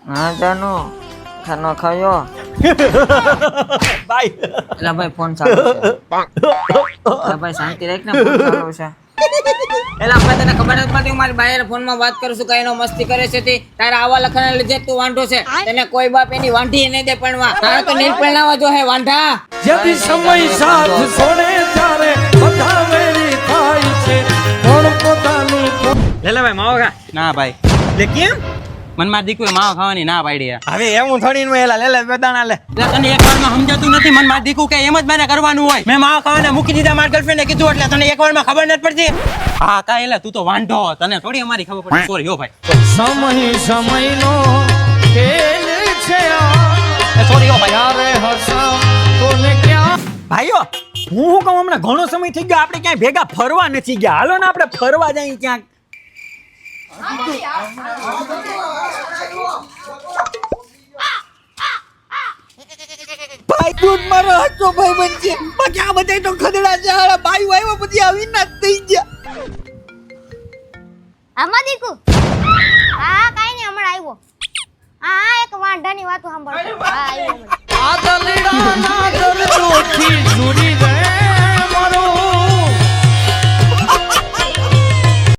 હા જાનો ખાનો ખાયો ભાઈ એલા ભાઈ ફોન ચાલુ છે એલા ભાઈ શાંતિ રાખ ને ફોન ચાલુ છે એલા ભાઈ તને ખબર નથી પડતી હું મારી બાયર ફોનમાં વાત કરું છું કઈ નો મસ્તી કરે છે તે તારા આવા લખણને લીધે તું વાંઢો છે તને કોઈ બાપ એની વાંઢી નહીં દે પણવા તારે તો નીલ પરણાવા જો હે વાંઢા જબ સમય સાથ છોડે ત્યારે બધા વેરી થાય છે કોણ પોતાનું લેલા ભાઈ માવો ખા ના ભાઈ લે કેમ મન માં દીકરી માવા ખાવાની ના પાડી હવે એવું થોડી નું એલા લે બેદાણા લે તને એક વાર માં સમજાતું નથી મન માં દીકું કે એમ જ મારે કરવાનું હોય મેં માવા ખાવાને મૂકી દીધા મારા ગર્લફ્રેન્ડે કીધું એટલે તને એક વાર માં ખબર નથી પડતી હા કા એલા તું તો વાંઢો તને થોડી અમારી ખબર પડે સોરી હો ભાઈ સમયનો ખેલ છે સોરી હો ભાઈ યારે હસા કોને ક્યાં ભાઈઓ હું કહું હમણાં ઘણો સમય થઈ ગયો આપણે ક્યાંય ભેગા ફરવા નથી ગયા હાલો ને આપણે ફરવા જઈએ ક્યાંક ભાઈ દૂધ મારો હાચો ભાઈ બનશે બાકી આ બધા તો ખદડા છે હાલા ભાઈ આવ્યો પછી આવી ના થઈ ગયા આમાં દીકુ હા કાઈ નહીં હમણાં આવ્યો હા એક વાંઢાની વાતો સાંભળતો હા આવ્યો હમણાં. આ દલડાનો